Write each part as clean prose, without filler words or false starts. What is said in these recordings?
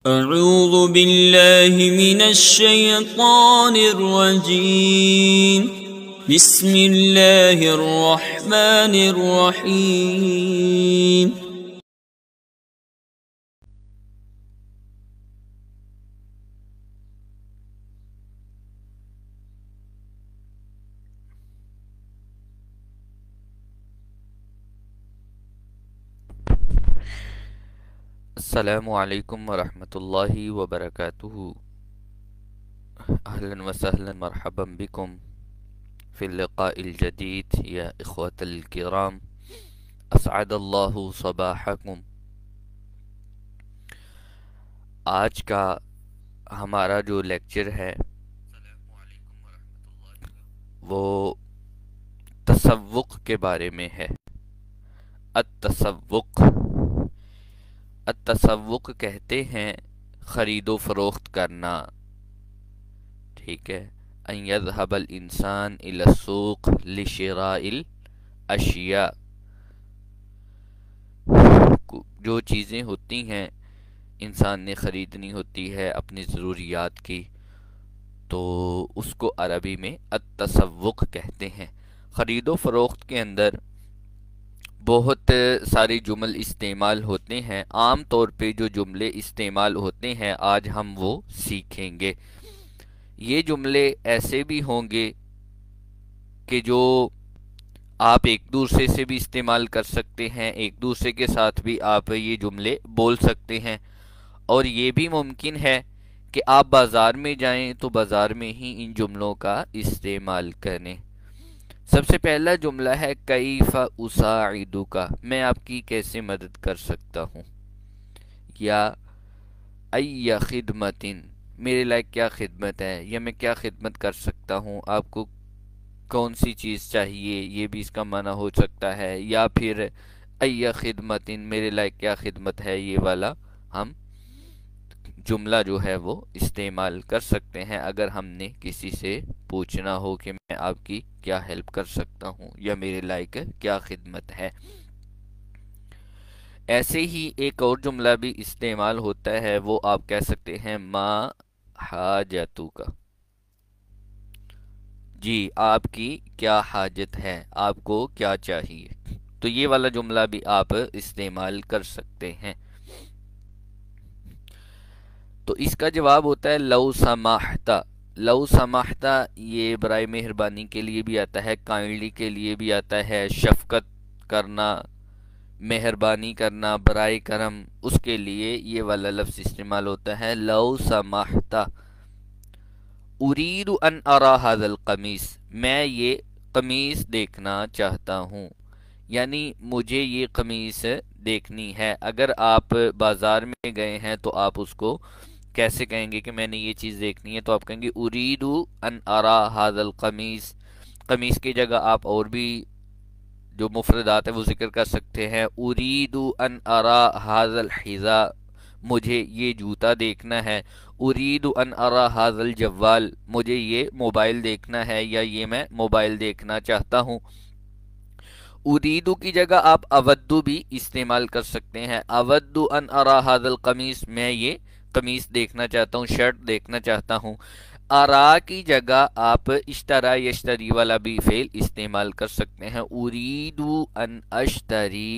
أعوذ بالله من الشيطان الرجيم بسم الله الرحمن الرحيم السلام علیکم ورحمۃ اللہ وبرکاتہ۔ اہلا وسہلا مرحبا بکم فی اللقاء الجدید یا اخوۃ الکرام، اسعد اللہ صباحکم۔ آج کا ہمارا جو لیکچر ہے وہ تسوق کے بارے میں ہے۔ التسوق کہتے ہیں خرید و فروخت کرنا، ٹھیک ہے۔ ان یذهب الانسان الى السوق لشراء الاشیاء، جو چیزیں ہوتی ہیں انسان نے خریدنی ہوتی ہے اپنی ضروریات کی، تو اس کو عربی میں التسوق کہتے ہیں۔ خرید و فروخت کے اندر بہت سارے جمل استعمال ہوتے ہیں۔ عام طور پہ جو جملے استعمال ہوتے ہیں آج ہم وہ سیکھیں گے۔ یہ جملے ایسے بھی ہوں گے کہ جو آپ ایک دوسرے سے بھی استعمال کر سکتے ہیں، ایک دوسرے کے ساتھ بھی آپ یہ جملے بول سکتے ہیں، اور یہ بھی ممکن ہے کہ آپ بازار میں جائیں تو بازار میں ہی ان جملوں کا استعمال کریں۔ سب سے پہلا جملہ ہے کیف اساعدک، میں آپ کی کیسے مدد کر سکتا ہوں، یا ای خدمت، میرے لائق کیا خدمت ہے، یا میں کیا خدمت کر سکتا ہوں، آپ کو کون سی چیز چاہیے، یہ بھی اس کا معنی ہو سکتا ہے۔ یا پھر ای خدمت، میرے لائق کیا خدمت ہے، یہ والا ہم جملہ جو ہے وہ استعمال کر سکتے ہیں اگر ہم نے کسی سے پوچھنا ہو کہ میں آپ کی کیا ہیلپ کر سکتا ہوں یا میرے لائق کیا خدمت ہے۔ ایسے ہی ایک اور جملہ بھی استعمال ہوتا ہے، وہ آپ کہہ سکتے ہیں ما حاجتک، جی آپ کی کیا حاجت ہے، آپ کو کیا چاہیے، تو یہ والا جملہ بھی آپ استعمال کر سکتے ہیں۔ تو اس کا جواب ہوتا ہے لو سمحت۔ لو سمحت یہ برائے مہربانی کے لیے بھی آتا ہے، کائنڈلی کے لیے بھی آتا ہے، شفقت کرنا، مہربانی کرنا، برائے کرم، اس کے لیے یہ والا لفظ استعمال ہوتا ہے لو سمحت۔ اريد ان ارى هذا القمیص، میں یہ قمیص دیکھنا چاہتا ہوں، یعنی مجھے یہ قمیص دیکھنی ہے۔ اگر آپ بازار میں گئے ہیں تو آپ اس کو کیسے کہیں گے کہ میں نے یہ چیز دیکھنی ہے، تو آپ کہیں گے اريد ان ارى هذا القمیص۔ قمیص کی جگہ آپ اور بھی جو مفردات ہے وہ ذکر کر سکتے ہیں، اريد ان ارى هذا الحذاء، مجھے یہ جوتا دیکھنا ہے، اريد ان ارى هذا الجوال، مجھے یہ موبائل دیکھنا ہے یا یہ میں موبائل دیکھنا چاہتا ہوں۔ اريد کی جگہ آپ اود بھی استعمال کر سکتے ہیں، اود ان ارى هذا القمیص، میں یہ قمیص دیکھنا چاہتا ہوں، شرٹ دیکھنا چاہتا ہوں۔ ارا کی جگہ آپ اشترا یشتری والا بھی فعل استعمال کر سکتے ہیں، اريد ان اشتری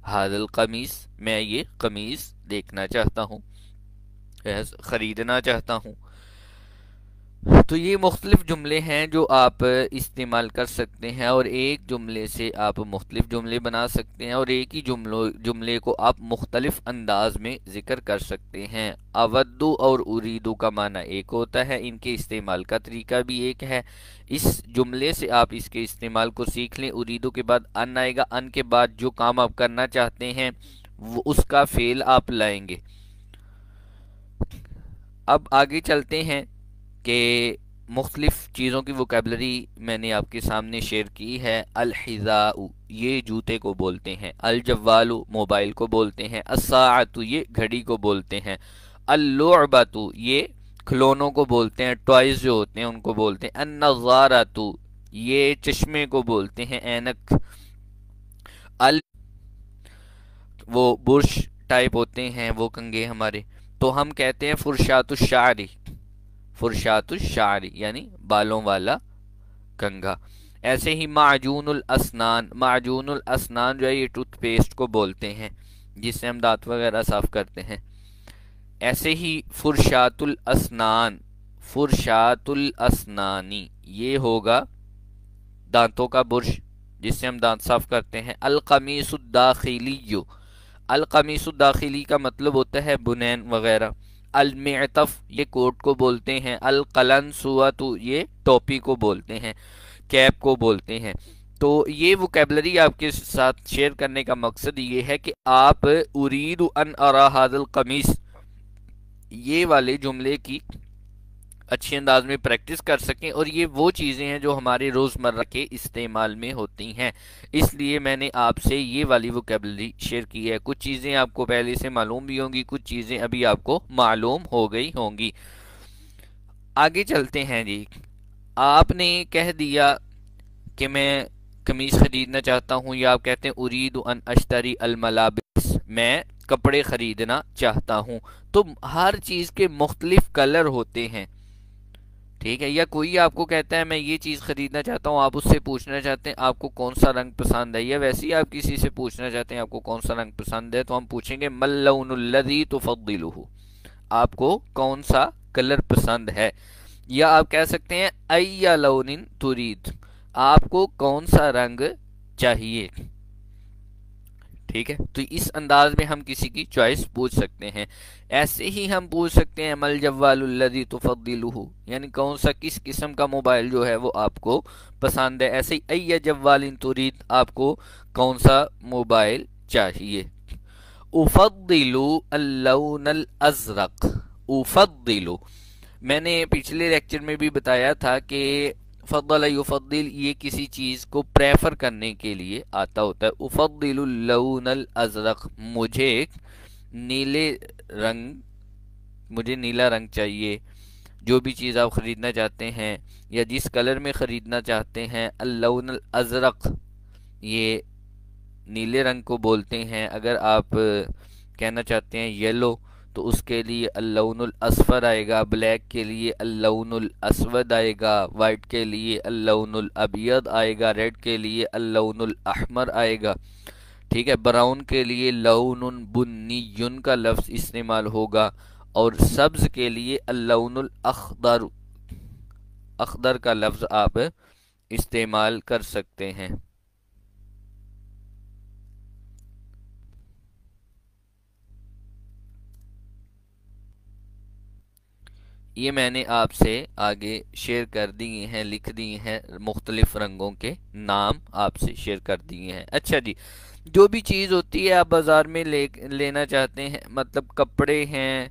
هذا القمیص، میں یہ قمیص دیکھنا چاہتا ہوں، خریدنا چاہتا ہوں۔ تو یہ مختلف جملے ہیں جو آپ استعمال کر سکتے ہیں، اور ایک جملے سے آپ مختلف جملے بنا سکتے ہیں، اور ایک ہی جملے کو آپ مختلف انداز میں ذکر کر سکتے ہیں۔ اودو اور اریدو کا معنی ایک ہوتا ہے، ان کے استعمال کا طریقہ بھی ایک ہے۔ اس جملے سے آپ اس کے استعمال کو سیکھ لیں۔ اریدو کے بعد ان آئے گا، ان کے بعد جو کام آپ کرنا چاہتے ہیں وہ اس کا فعل آپ لائیں گے۔ اب آگے چلتے ہیں کہ مختلف چیزوں کی ووکیبلری میں نے آپ کے سامنے شیئر کی ہے۔ الحذاء یہ جوتے کو بولتے ہیں، الجوال موبائل کو بولتے ہیں، الساعۃ یہ گھڑی کو بولتے ہیں، اللعبۃ یہ کھلونوں کو بولتے ہیں، ٹوائز جو ہوتے ہیں ان کو بولتے ہیں، النظارۃ یہ چشمے کو بولتے ہیں، اینک، وہ برش ٹائپ ہوتے ہیں وہ کنگھے ہمارے، تو ہم کہتے ہیں فرشات الشعری، فرشات الشعری یعنی بالوں والا کنگھا۔ ایسے ہی معجون الاسنان، معجون الاسنان جو ہے یہ ٹوتھ پیسٹ کو بولتے ہیں جس سے ہم دانت وغیرہ صاف کرتے ہیں۔ ایسے ہی فرشات الاسنان، فرشات الاسنانی یہ ہوگا دانتوں کا برش جس سے ہم دانت صاف کرتے ہیں۔ القمیص الداخلی، القمیص الداخلی کا مطلب ہوتا ہے بنین وغیرہ۔ المعطف یہ کوٹ کو بولتے ہیں۔ القلنسوۃ یہ ٹوپی کو بولتے ہیں، کیپ کو بولتے ہیں۔ تو یہ وکیبلری آپ کے ساتھ شیئر کرنے کا مقصد یہ ہے کہ آپ ارید ان ارا ھذا القمیص یہ والے جملے کی اچھے انداز میں پریکٹس کر سکیں، اور یہ وہ چیزیں ہیں جو ہمارے روزمرہ کے استعمال میں ہوتی ہیں، اس لیے میں نے آپ سے یہ والی وکیبلری شیئر کی ہے۔ کچھ چیزیں آپ کو پہلے سے معلوم بھی ہوں گی، کچھ چیزیں ابھی آپ کو معلوم ہو گئی ہوں گی۔ آگے چلتے ہیں جی۔ آپ نے کہہ دیا کہ میں قمیص خریدنا چاہتا ہوں، یا آپ کہتے ہیں ارید ان اشتری الملابس، میں کپڑے خریدنا چاہتا ہوں، تو ہر چیز کے مختلف کلر ہوتے ہیں، ٹھیک ہے؟ یا کوئی آپ کو کہتا ہے میں یہ چیز خریدنا چاہتا ہوں، آپ اس سے پوچھنا چاہتے ہیں آپ کو کون سا رنگ پسند ہے، یا ویسے ہی آپ کسی سے پوچھنا چاہتے ہیں آپ کو کون سا رنگ پسند ہے، تو ہم پوچھیں گے مل اللون الذی تفضلہ، آپ کو کون سا کلر پسند ہے۔ یا آپ کہہ سکتے ہیں ای لون ترید، آپ کو کون سا رنگ چاہیے، ٹھیک ہے؟ تو اس انداز میں ہم کسی کی چوائس پوچھ سکتے ہیں۔ ایسے ہی ہم پوچھ سکتے ہیں مل جوال الذی تفضلہ، یعنی کون سا کس قسم کا موبائل جو ہے وہ آپ کو پسند ہے۔ ایسے ہی ای جوال ترید، آپ کو کون سا موبائل چاہیے۔ افضل اللون الازرق، افضل میں نے پچھلے لیکچر میں بھی بتایا تھا کہ فضل یفضل یہ کسی چیز کو پریفر کرنے کے لیے آتا ہوتا ہے۔ افضل اللون الازرق، مجھے نیلے رنگ، مجھے نیلا رنگ چاہیے۔ جو بھی چیز آپ خریدنا چاہتے ہیں یا جس کلر میں خریدنا چاہتے ہیں، اللون الازرق یہ نیلے رنگ کو بولتے ہیں۔ اگر آپ کہنا چاہتے ہیں یلو تو اس کے لیے اللون الاصفر آئے گا، بلیک کے لیے اللون الاسود آئے گا، وائٹ کے لیے اللون الابیض آئے گا، ریڈ کے لیے اللون الاحمر آئے گا، ٹھیک ہے؟ براؤن کے لیے لون بنی کا لفظ استعمال ہوگا، اور سبز کے لیے اللون الاخضر، اخضر کا لفظ آپ استعمال کر سکتے ہیں۔ یہ میں نے آپ سے آگے شیئر کر دیے ہیں، لکھ دیے ہیں، مختلف رنگوں کے نام آپ سے شیئر کر دیے ہیں۔ اچھا جی، جو بھی چیز ہوتی ہے آپ بازار میں لینا چاہتے ہیں، مطلب کپڑے ہیں،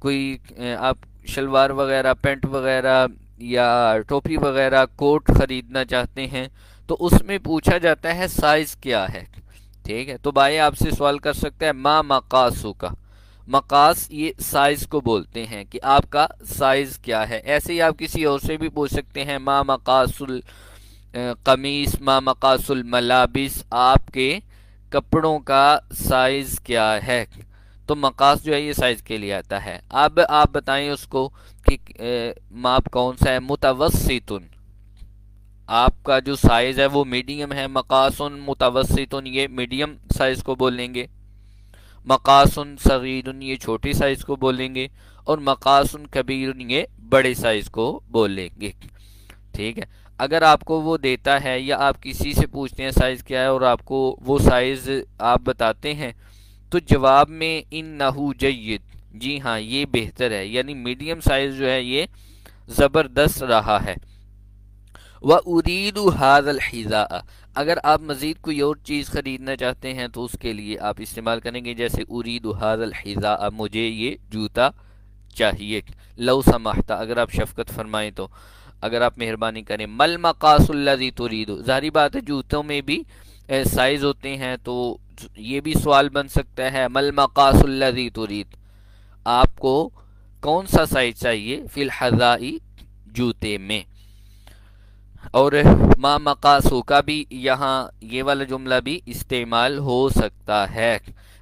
کوئی آپ شلوار وغیرہ، پینٹ وغیرہ یا ٹوپی وغیرہ، کوٹ خریدنا چاہتے ہیں، تو اس میں پوچھا جاتا ہے سائز کیا ہے، ٹھیک ہے؟ تو بھائی آپ سے سوال کر سکتا ہے ما مقاسو کا، مقاس یہ سائز کو بولتے ہیں کہ آپ کا سائز کیا ہے۔ ایسے ہی آپ کسی اور سے بھی پوچھ سکتے ہیں ما مقاس القمیص، ما مقاس الملابس، آپ کے کپڑوں کا سائز کیا ہے، تو مقاس جو ہے یہ سائز کے لیے آتا ہے۔ اب آپ بتائیں اس کو کہ ماپ کون سا ہے۔ متوسطن، آپ کا جو سائز ہے وہ میڈیم ہے، مقاسن متوسطن یہ میڈیم سائز کو بولیں گے، مقاسن صغیرن یہ چھوٹی سائز کو بولیں گے، اور مقاسن کبیرن یہ بڑے سائز کو بولیں گے، ٹھیک ہے؟ اگر آپ کو وہ دیتا ہے یا آپ کسی سے پوچھتے ہیں سائز کیا ہے اور آپ کو وہ سائز آپ بتاتے ہیں، تو جواب میں انہو جید، جی ہاں یہ بہتر ہے، یعنی میڈیم سائز جو ہے یہ زبردست رہا ہے۔ وَأُرِيدُ هَذَا الْحِذَاءَ، اگر آپ مزید کوئی اور چیز خریدنا چاہتے ہیں تو اس کے لیے آپ استعمال کریں گے، جیسے اُرِيدُ هَذَا الْحِذَاءَ، مجھے یہ جوتا چاہیے۔ لو سمحت، اگر آپ شفقت فرمائیں تو، اگر آپ مہربانی کریں۔ مل مقاس الذی ترید، ظاہری بات ہے جوتوں میں بھی سائز ہوتے ہیں، تو یہ بھی سوال بن سکتا ہے مل مقاس الذی ترید، آپ کو کون سا سائز چاہیے فی الحذاء جوتے میں۔ اور ما مقاسو کا بھی یہاں یہ والا جملہ بھی استعمال ہو سکتا ہے۔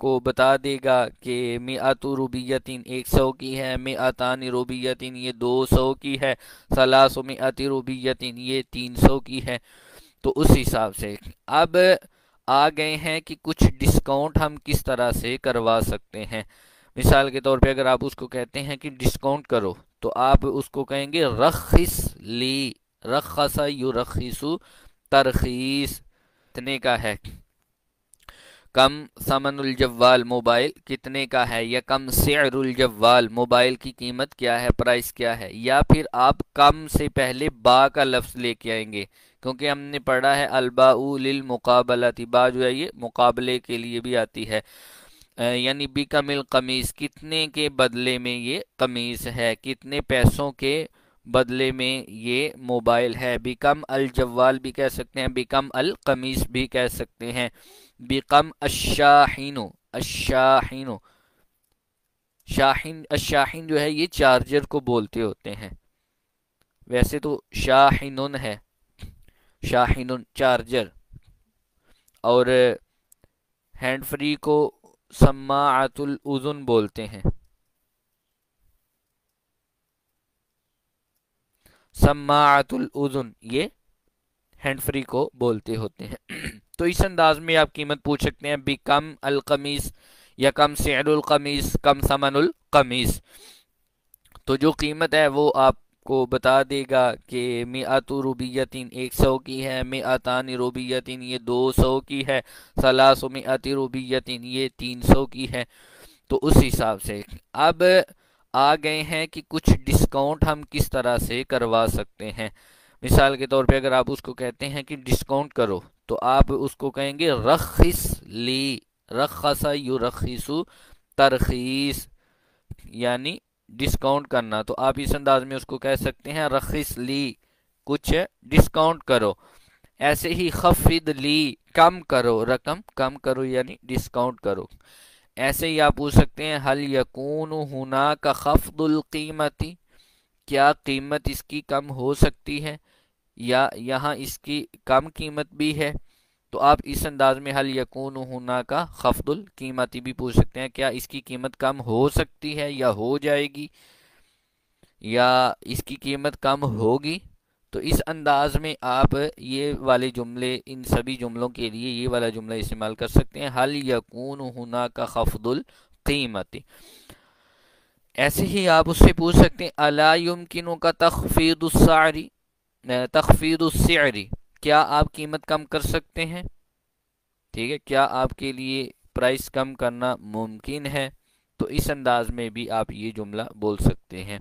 کو بتا دے گا کہ مئات روبیتن 100 کی ہے، مئتان روبیتن یہ 200 کی ہے، 300 روبیتن یہ 300 کی ہے، تو اس حساب سے اب آ گئے ہیں کہ کچھ ڈسکاؤنٹ ہم کس طرح سے کروا سکتے ہیں۔ مثال کے طور پہ اگر آپ اس کو کہتے ہیں کہ ڈسکاؤنٹ کرو تو آپ اس کو کہیں گے رخص لی، رخص یرخص ترخیص کتنے کا ہے، کم ثمن الجوال موبائل کتنے کا ہے، یا کم سعر الجوال موبائل کی قیمت کیا ہے، پرائس کیا ہے، یا پھر آپ کم سے پہلے با کا لفظ لے کے آئیں گے، کیونکہ ہم نے پڑھا ہے الباء للمقابلۃ، با جو ہے یہ مقابلے کے لیے بھی آتی ہے، یعنی بکم القمیص کتنے کے بدلے میں یہ قمیص ہے، کتنے پیسوں کے بدلے میں یہ موبائل ہے، بکم الجوال بھی کہہ سکتے ہیں، بکم القمیص بھی کہہ سکتے ہیں، بکم الشاحن، الشاحن شاحن، الشاحن جو ہے یہ چارجر کو بولتے ہوتے ہیں، ویسے تو شاحن ہے، شاحن چارجر، اور ہینڈ فری کو سماعت الاذن بولتے ہیں، سماعت الاذن یہ ہینڈ فری کو بولتے ہوتے ہیں۔ تو اس انداز میں آپ قیمت پوچھ سکتے ہیں، بکم القمیص یا کم سعر القمیص، کم ثمن القمیص، تو جو قیمت ہے وہ آپ کو بتا دے گا کہ مئات روبیتن 100 کی ہے، مئتان روبیتن یہ 200 کی ہے، 300 روبیتن یہ 300 کی ہے، تو اس حساب سے اب آ گئے ہیں کہ کچھ ڈسکاؤنٹ ہم کس طرح سے کروا سکتے ہیں۔ مثال کے طور پہ اگر آپ اس کو کہتے ہیں کہ ڈسکاؤنٹ کرو تو آپ اس کو کہیں گے رخص لی، رخص یرخص ترخیص، یعنی ڈسکاؤنٹ کرنا، تو آپ اس انداز میں اس کو کہہ سکتے ہیں رخص لی، کچھ ڈسکاؤنٹ کرو، ایسے ہی خفض لی، کم کرو، رقم کم کرو یعنی ڈسکاؤنٹ کرو، ایسے ہی آپ پوچھ سکتے ہیں حل یکون ہناک خفض القیمت، کیا قیمت اس کی کم ہو سکتی ہے، یا یہاں اس کی کم قیمت بھی ہے، تو آپ اس انداز میں حل یکون ہناک خفض القیمت بھی پوچھ سکتے ہیں، کیا اس کی قیمت کم ہو سکتی ہے یا ہو جائے گی، یا اس کی قیمت کم ہوگی، تو اس انداز میں آپ یہ والے جملے، ان سبھی جملوں کے لیے یہ والا جملہ استعمال کر سکتے ہیں، حل یکون ہناک خفض القیمت۔ ایسے ہی آپ اس سے پوچھ سکتے ہیں الا یمکنک تخفیض السعر، تخفیض السعر، کیا آپ قیمت کم کر سکتے ہیں، ٹھیک ہے، کیا آپ کے لیے پرائس کم کرنا ممکن ہے، تو اس انداز میں بھی آپ یہ جملہ بول سکتے ہیں۔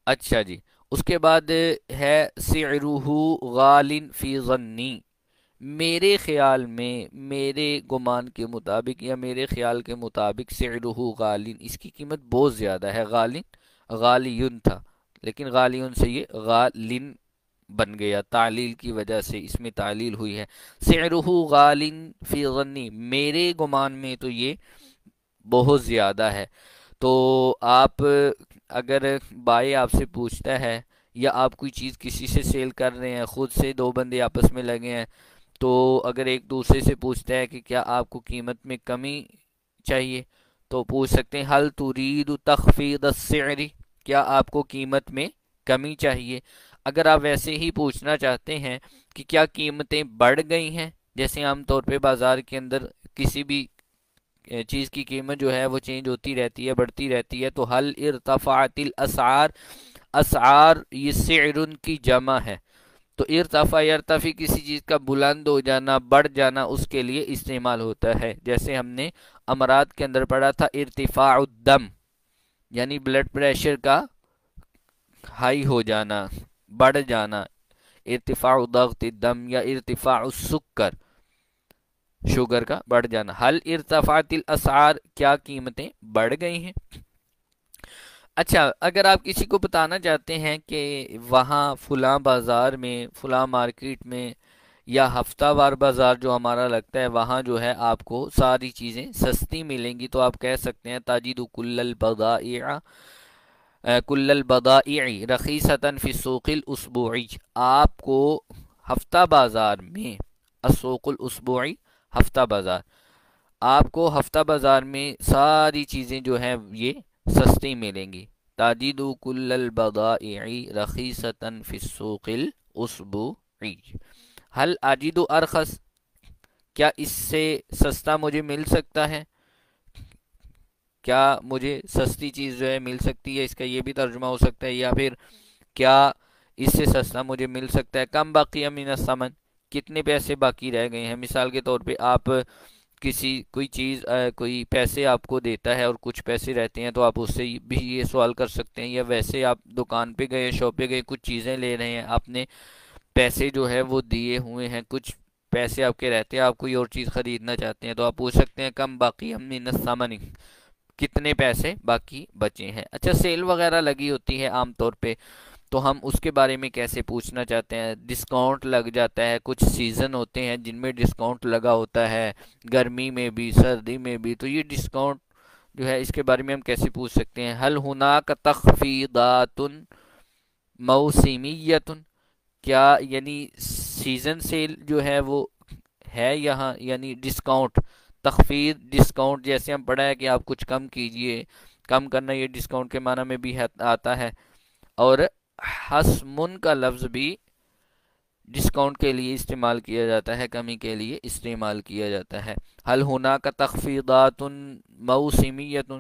اچھا جی، اس کے بعد ہے سعرہ غال فی ظنی، میرے خیال میں، میرے گمان کے مطابق یا میرے خیال کے مطابق سعرہ غال، اس کی قیمت بہت زیادہ ہے، غال غالیون تھا لیکن غالیون سے یہ غالن بن گیا، تعلیل کی وجہ سے اس میں تعلیل ہوئی ہے، سعرہ غال فی ظنی، میرے گمان میں تو یہ بہت زیادہ ہے، تو آپ اگر بائی آپ سے پوچھتا ہے یا آپ کوئی چیز کسی سے سیل کر رہے ہیں، خود سے دو بندے آپس میں لگے ہیں، تو اگر ایک دوسرے سے پوچھتا ہے کہ کیا آپ کو قیمت میں کمی چاہیے، تو پوچھ سکتے ہیں حل ترید تخفیض السعر، کیا آپ کو قیمت میں کمی چاہیے۔ اگر آپ ویسے ہی پوچھنا چاہتے ہیں کہ کیا قیمتیں بڑھ گئی ہیں، جیسے عام طور پہ بازار کے اندر کسی بھی چیز کی قیمت جو ہے وہ چینج ہوتی رہتی ہے، بڑھتی رہتی ہے، تو حل ارتفعت الاسعار، اسعار یہ سعر کی جمع ہے، تو ارتفع یرتفع کسی چیز کا بلند ہو جانا، بڑھ جانا، اس کے لیے استعمال ہوتا ہے، جیسے ہم نے امراض کے اندر پڑھا تھا ارتفاع الدم، یعنی بلڈ پریشر کا ہائی ہو جانا، بڑھ جانا، ارتفاع ضغط الدم، یا ارتفاع السکر، شوگر کا بڑھ جانا، حل ارتفعت الاسعار، کیا قیمتیں بڑھ گئی ہیں۔ اچھا، اگر آپ کسی کو بتانا چاہتے ہیں کہ وہاں فلاں بازار میں، فلاں مارکیٹ میں، یا ہفتہ وار بازار جو ہمارا لگتا ہے، وہاں جو ہے آپ کو ساری چیزیں سستی ملیں گی، تو آپ کہہ سکتے ہیں تجد کل البضائع رخیصۃ فی السوق الاسبوعی، آپ کو ہفتہ بازار میں، السوق الاسبوعی ہفتہ بازار، آپ کو ہفتہ بازار میں ساری چیزیں جو ہیں یہ سستی ملیں گی. تاجد کل البضائع رخیصۃ فی السوق الاسبوعی. حل اجد ارخص، کیا اس سے سستا مجھے مل سکتا ہے، کیا مجھے سستی چیز جو ہے مل سکتی ہے، اس کا یہ بھی ترجمہ ہو سکتا ہے. یا پھر کیا اس سے سستا مجھے مل سکتا ہے. کم بقی من الثمن، کتنے پیسے باقی رہ گئے ہیں. مثال کے طور پہ آپ کوئی چیز کوئی پیسے آپ کو دیتا ہے اور کچھ پیسے رہتے ہیں، تو آپ اس سے بھی یہ سوال کر سکتے ہیں. یا ویسے آپ دکان پہ گئے، شاپ پہ گئے، کچھ چیزیں لے رہے ہیں، آپ نے پیسے جو ہے وہ دیے ہوئے ہیں، کچھ پیسے آپ کے رہتے ہیں، آپ کوئی اور چیز خریدنا چاہتے ہیں، تو آپ پوچھ سکتے ہیں کم باقی من الثمن، کتنے پیسے باقی بچے ہیں. اچھا، سیل وغیرہ لگی ہوتی ہے عام طور پہ، تو ہم اس کے بارے میں کیسے پوچھنا چاہتے ہیں. ڈسکاؤنٹ لگ جاتا ہے، کچھ سیزن ہوتے ہیں جن میں ڈسکاؤنٹ لگا ہوتا ہے، گرمی میں بھی سردی میں بھی، تو یہ ڈسکاؤنٹ جو ہے اس کے بارے میں ہم کیسے پوچھ سکتے ہیں. حل ہناک تخفیضات موسمیۃ، کیا یعنی سیزن سیل جو ہے وہ ہے یہاں، یعنی ڈسکاؤنٹ، تخفیض ڈسکاؤنٹ جیسے ہم پڑھا ہے کہ آپ کچھ کم کیجئے، کم کرنا یہ ڈسکاؤنٹ کے معنی میں بھی آتا ہے. اور حسمن کا لفظ بھی ڈسکاؤنٹ کے لیے استعمال کیا جاتا ہے، کمی کے لیے استعمال کیا جاتا ہے. حل ہناک تخفیضات موسمیۃ،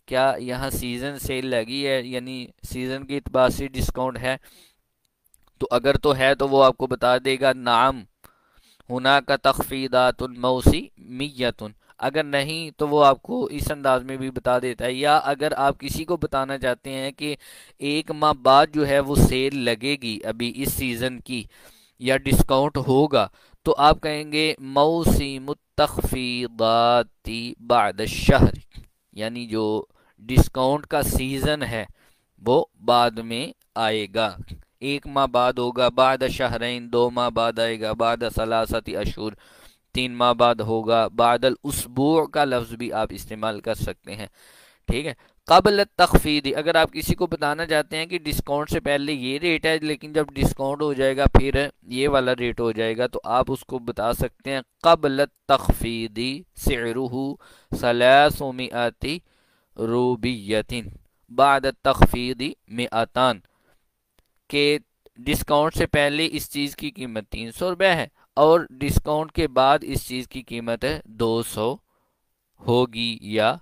کیا یہاں سیزن سیل لگی ہے، یعنی سیزن کے اعتبار سے ڈسکاؤنٹ ہے. تو اگر تو ہے تو وہ آپ کو بتا دے گا نعم ہناک تخفیضات موسمیۃ، اگر نہیں تو وہ آپ کو اس انداز میں بھی بتا دیتا ہے. یا اگر آپ کسی کو بتانا چاہتے ہیں کہ ایک ماہ بعد جو ہے وہ سیل لگے گی ابھی اس سیزن کی، یا ڈسکاؤنٹ ہوگا، تو آپ کہیں گے موسم التخفیضات بعد الشہر، یعنی جو ڈسکاؤنٹ کا سیزن ہے وہ بعد میں آئے گا، ایک ماہ بعد ہوگا، بعد شہرین 2 ماہ بعد آئے گا، بعد ثلاثت اشہر 3 ماہ بعد ہوگا. بعد الاسبوع کا لفظ بھی آپ استعمال کر سکتے ہیں. ٹھیک ہے. قبل التخفیض، اگر آپ کسی کو بتانا چاہتے ہیں کہ ڈسکاؤنٹ سے پہلے یہ ریٹ ہے لیکن جب ڈسکاؤنٹ ہو جائے گا پھر یہ والا ریٹ ہو جائے گا، تو آپ اس کو بتا سکتے ہیں قبل التخفیض سعرہ 300 روبیۃ بعد التخفیض 100، کہ ڈسکاؤنٹ سے پہلے اس چیز کی قیمت 300 روپے ہے اور ڈسکاؤنٹ کے بعد اس چیز کی قیمت 200 ہوگی یا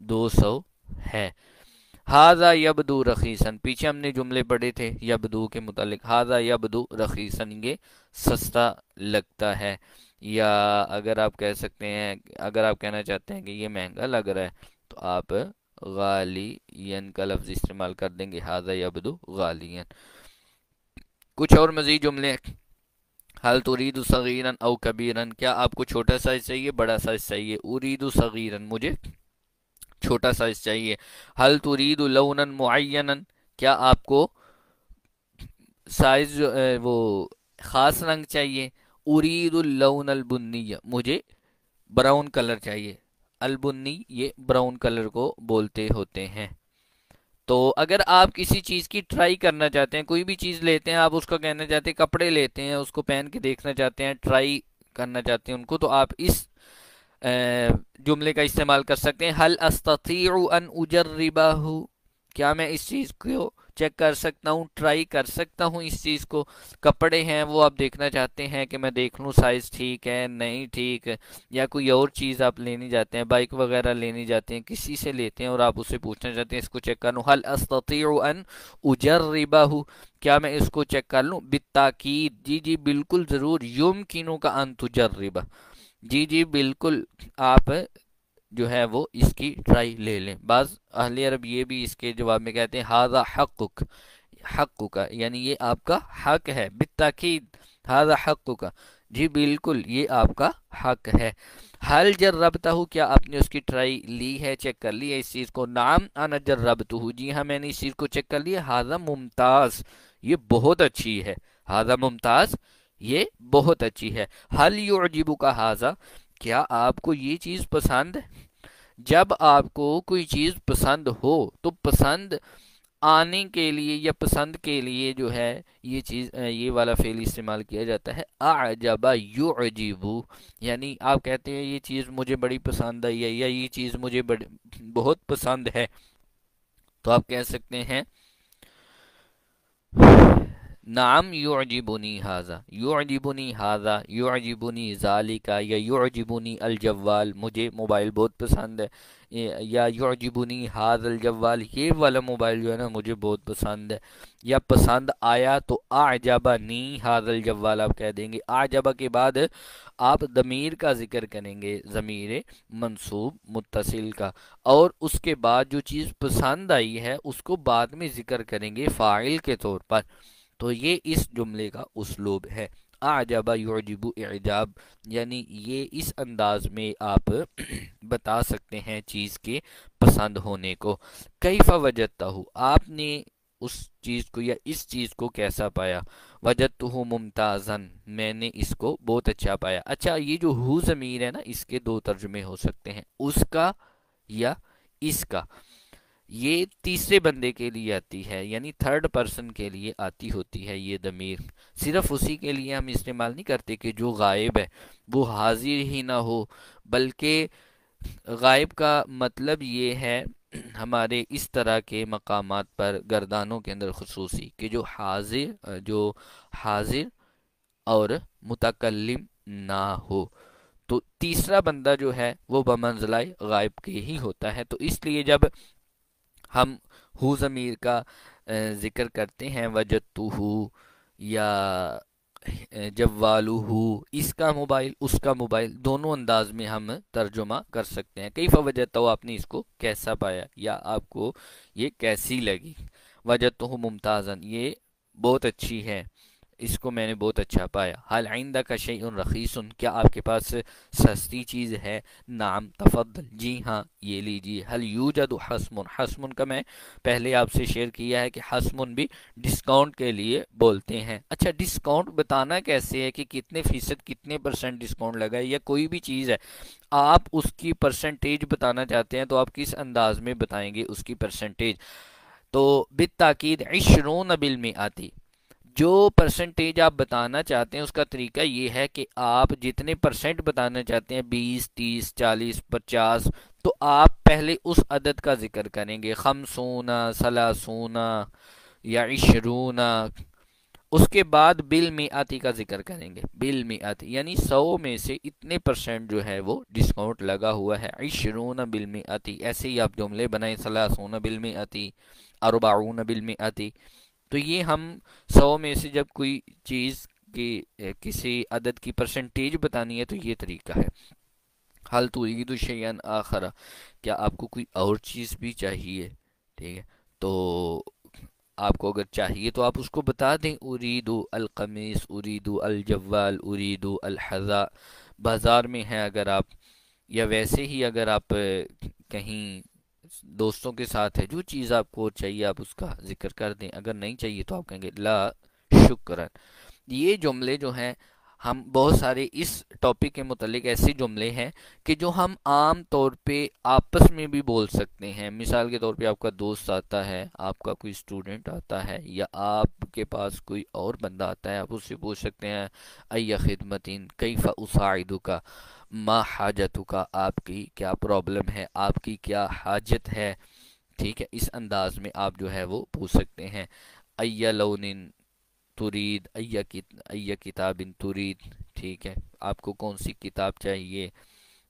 200 ہے. ہاذا یبدو رخیصن، پیچھے ہم نے جملے پڑھے تھے یبدو کے متعلق، ہاذا یبدو رخیصن، یہ سستا لگتا ہے. یا اگر آپ کہہ سکتے ہیں، اگر آپ کہنا چاہتے ہیں کہ یہ مہنگا لگ رہا ہے، تو آپ غالین کا لفظ استعمال کر دیں گے، ہاذا یبدو غالین. کچھ اور مزید جملے. حل ترید صغیرا او کبیرا، کیا آپ کو چھوٹا سائز چاہیے بڑا سائز چاہیے. ارید صغیرا، مجھے چھوٹا سائز چاہیے. حل ترید لونا معینا، کیا آپ کو سائز وہ خاص رنگ چاہیے. ارید اللون البنی، مجھے براؤن کلر چاہیے. البنی یہ براؤن کلر کو بولتے ہوتے ہیں. تو اگر آپ کسی چیز کی ٹرائی کرنا چاہتے ہیں، کوئی بھی چیز لیتے ہیں، آپ اس کو کہنا چاہتے ہیں، کپڑے لیتے ہیں، اس کو پہن کے دیکھنا چاہتے ہیں، ٹرائی کرنا چاہتے ہیں ان کو، تو آپ اس جملے کا استعمال کر سکتے ہیں. حل استطیع ان اجربہ، کیا میں اس چیز کو چیک کر سکتا ہوں، ٹرائی کر سکتا ہوں اس چیز کو. کپڑے ہیں وہ آپ دیکھنا چاہتے ہیں کہ میں دیکھ لوں سائز ٹھیک ہے نہیں ٹھیک، یا کوئی اور چیز آپ لینی جاتے ہیں، بائک وغیرہ لینی جاتے ہیں، کسی سے لیتے ہیں اور آپ اس سے پوچھنا چاہتے ہیں اس کو چیک کر لوں. حل استطیع ان اجربہ، کیا میں اس کو چیک کر لوں. بالتاکید، جی جی بالکل ضرور. یمکنک ان تجربہ، جی جی بالکل آپ جو ہے وہ اس کی ٹرائی لے لیں. بعض اہل عرب یہ بھی اس کے جواب میں کہتے ہیں ھذا حقک، حقک یعنی یہ آپ کا حق ہے. بالتاکید ھذا حقک، جی بالکل یہ آپ کا حق ہے. حل جربتہ، کیا آپ نے اس کی ٹرائی لی ہے، چیک کر لی ہے اس چیز کو. نعم انا جربتہ، جی ہاں میں نے اس چیز کو چیک کر لیا. ھذا ممتاز، یہ بہت اچھی ہے. ھذا ممتاز، یہ بہت اچھی ہے. حل یعجبک ھذا، کیا آپ کو یہ چیز پسند ہے. جب آپ کو کوئی چیز پسند ہو تو پسند آنے کے لیے یا پسند کے لیے جو ہے یہ چیز یہ والا فعل استعمال کیا جاتا ہے اعجب یعجب، یعنی آپ کہتے ہیں یہ چیز مجھے بڑی پسند آئی ہے یا یہ چیز مجھے بہت پسند ہے، تو آپ کہہ سکتے ہیں نعم یعجبنی ھذا، یعجبنی ھذا، یعجبنی ذالک، یا یعجبنی الجوال، مجھے موبائل بہت پسند ہے، یا یعجبنی ھذا الجوال، یہ والا موبائل جو ہے نا مجھے بہت پسند ہے، یا پسند آیا تو اعجبنی ھذا الجوال آپ کہہ دیں گے۔ اعجب کے بعد آپ ضمیر کا ذکر کریں گے، ضمیر منصوب متصل کا، اور اس کے بعد جو چیز پسند آئی ہے اس کو بعد میں ذکر کریں گے فاعل کے طور پر۔ تو یہ اس جملے کا اسلوب ہے، اعجب یعجب اعجاب، یعنی یہ اس انداز میں آپ بتا سکتے ہیں چیز کے پسند ہونے کو۔ کیف وجدتہ، آپ نے اس چیز کو یا اس چیز کو کیسا پایا؟ وجدتہ ممتازا، میں نے اس کو بہت اچھا پایا۔ اچھا، یہ جو ہو ضمیر ہے نا اس کے دو ترجمے ہو سکتے ہیں، اس کا یا اس کا۔ یہ تیسرے بندے کے لیے آتی ہے، یعنی تھرڈ پرسن کے لیے آتی ہوتی ہے یہ ضمیر، صرف اسی کے لیے ہم استعمال نہیں کرتے کہ جو غائب ہے وہ حاضر ہی نہ ہو، بلکہ غائب کا مطلب یہ ہے ہمارے اس طرح کے مقامات پر گردانوں کے اندر خصوصی کہ جو حاضر اور متکلم نہ ہو، تو تیسرا بندہ جو ہے وہ بمنزلہ غائب کے ہی ہوتا ہے۔ تو اس لیے جب ہم ہو ضمیر کا ذکر کرتے ہیں وجدتہ یا جوالہ، اس کا موبائل اس کا موبائل، دونوں انداز میں ہم ترجمہ کر سکتے ہیں۔ کیف وجدتہ، آپ نے اس کو کیسا پایا یا آپ کو یہ کیسی لگی۔ وجدتہ ممتازا، یہ بہت اچھی ہے، اس کو میں نے بہت اچھا پایا۔ حل عندک شیء رخیص، کیا آپ کے پاس سستی چیز ہے؟ نعم تفضل، جی ہاں یہ لیجیے۔ حل یوجد حسم، حسم کا میں پہلے آپ سے شیئر کیا ہے کہ حسم بھی ڈسکاؤنٹ کے لیے بولتے ہیں۔ اچھا، ڈسکاؤنٹ بتانا کیسے ہے کہ کتنے فیصد کتنے پرسنٹ ڈسکاؤنٹ لگا ہے، یا کوئی بھی چیز ہے آپ اس کی پرسنٹیج بتانا چاہتے ہیں تو آپ کس انداز میں بتائیں گے اس کی پرسنٹیج؟ تو بالتاکید 20% جو پرسنٹیج آپ بتانا چاہتے ہیں اس کا طریقہ یہ ہے کہ آپ جتنے پرسنٹ بتانا چاہتے ہیں 20 30 40 50، تو آپ پہلے اس عدد کا ذکر کریں گے، 50 30 یا 20، اس کے بعد بالمئاتی کا ذکر کریں گے، بالمئاتی یعنی 100 میں سے اتنے پرسنٹ جو ہے وہ ڈسکاؤنٹ لگا ہوا ہے، 20 بالمئاتی، ایسے ہی آپ جملے بنائیں، 30 بالمئاتی، 40 بالمئاتی۔ تو یہ ہم 100 میں سے جب کوئی چیز کی کسی عدد کی پرسنٹیج بتانی ہے تو یہ طریقہ ہے۔ حل تريد شيئا آخر، کیا آپ کو کوئی اور چیز بھی چاہیے؟ ٹھیک ہے، تو آپ کو اگر چاہیے تو آپ اس کو بتا دیں، اريد القمیص، اريد الجوال، اريد الحذاء۔ بازار میں ہیں اگر آپ، یا ویسے ہی اگر آپ کہیں دوستوں کے ساتھ ہے، جو چیز آپ کو چاہیے آپ اس کا ذکر کر دیں، اگر نہیں چاہیے تو آپ کہیں گے لا شکرا۔ یہ جملے جو ہیں، ہم بہت سارے اس ٹاپک کے متعلق ایسے جملے ہیں کہ جو ہم عام طور پہ آپس میں بھی بول سکتے ہیں۔ مثال کے طور پہ آپ کا دوست آتا ہے، آپ کا کوئی اسٹوڈنٹ آتا ہے، یا آپ کے پاس کوئی اور بندہ آتا ہے، آپ اس سے پوچھ سکتے ہیں ای خدمتین کیف اساعدک، ما حاجتک، آپ کی کیا پرابلم ہے، آپ کی کیا حاجت ہے۔ ٹھیک ہے، اس انداز میں آپ جو ہے وہ پوچھ سکتے ہیں۔ ای لون ترید، ای کتاب ترید، ٹھیک ہے، آپ کو کون سی کتاب چاہیے۔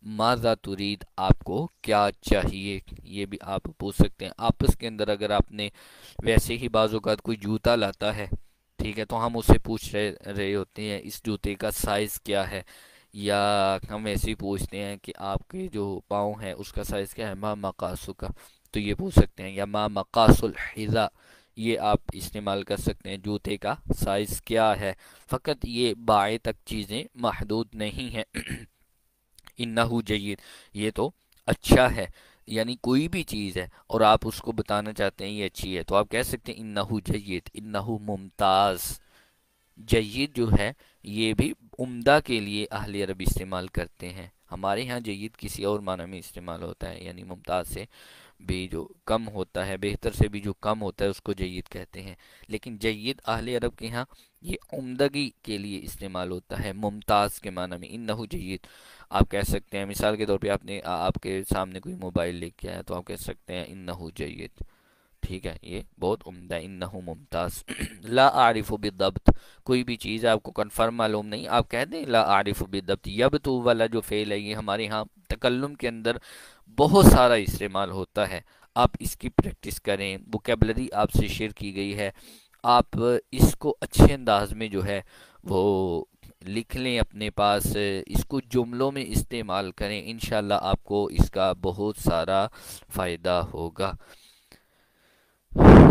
ماذا ترید، آپ کو کیا چاہیے، یہ بھی آپ پوچھ سکتے ہیں۔ آپس کے اندر اگر آپ نے ویسے ہی بعض اوقات کوئی جوتا لاتا ہے، ٹھیک ہے، تو ہم اسے پوچھ رہے ہوتے ہیں اس جوتے کا سائز کیا ہے، یا ہم ایسے ہی پوچھتے ہیں کہ آپ کے جو پاؤں ہیں اس کا سائز کیا ہے، ما مقاسو کا، تو یہ پوچھ سکتے ہیں۔ یا ما مقاس الحذاء، یہ آپ استعمال کر سکتے ہیں، جوتے کا سائز کیا ہے۔ فقط یہ بائیں تک چیزیں محدود نہیں ہیں۔ انہو جید، یہ تو اچھا ہے، یعنی کوئی بھی چیز ہے اور آپ اس کو بتانا چاہتے ہیں یہ اچھی ہے، تو آپ کہہ سکتے ہیں انہو جید، انہو ممتاز۔ جید جو ہے یہ بھی عمدہ کے لیے اہل عرب استعمال کرتے ہیں، ہمارے ہاں جید کسی اور معنی میں استعمال ہوتا ہے، یعنی ممتاز سے بھی جو کم ہوتا ہے، بہتر سے بھی جو کم ہوتا ہے اس کو جید کہتے ہیں۔ لیکن جید اہل عرب کے ہاں یہ عمدگی کے لیے استعمال ہوتا ہے، ممتاز کے معنی میں، انہو جید آپ کہہ سکتے ہیں۔ مثال کے طور پہ آپ کے سامنے کوئی موبائل لے کے آیا تو آپ کہہ سکتے ہیں انہو جید، ٹھیک ہے، یہ بہت عمدہ، انہو ممتاز۔ لا اعرف بالضبط، کوئی بھی چیز آپ کو کنفرم معلوم نہیں، آپ کہہ دیں لا اعرف بالضبط۔ یبتو والا جو فعل ہے یہ ہمارے ہاں تکلم کے اندر بہت سارا استعمال ہوتا ہے، آپ اس کی پریکٹس کریں، ووکیبلری آپ سے شیئر کی گئی ہے، آپ اس کو اچھے انداز میں جو ہے وہ لکھ لیں اپنے پاس، اس کو جملوں میں استعمال کریں، انشاءاللہ آپ کو اس کا بہت سارا فائدہ ہوگا۔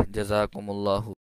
جزاکم اللہ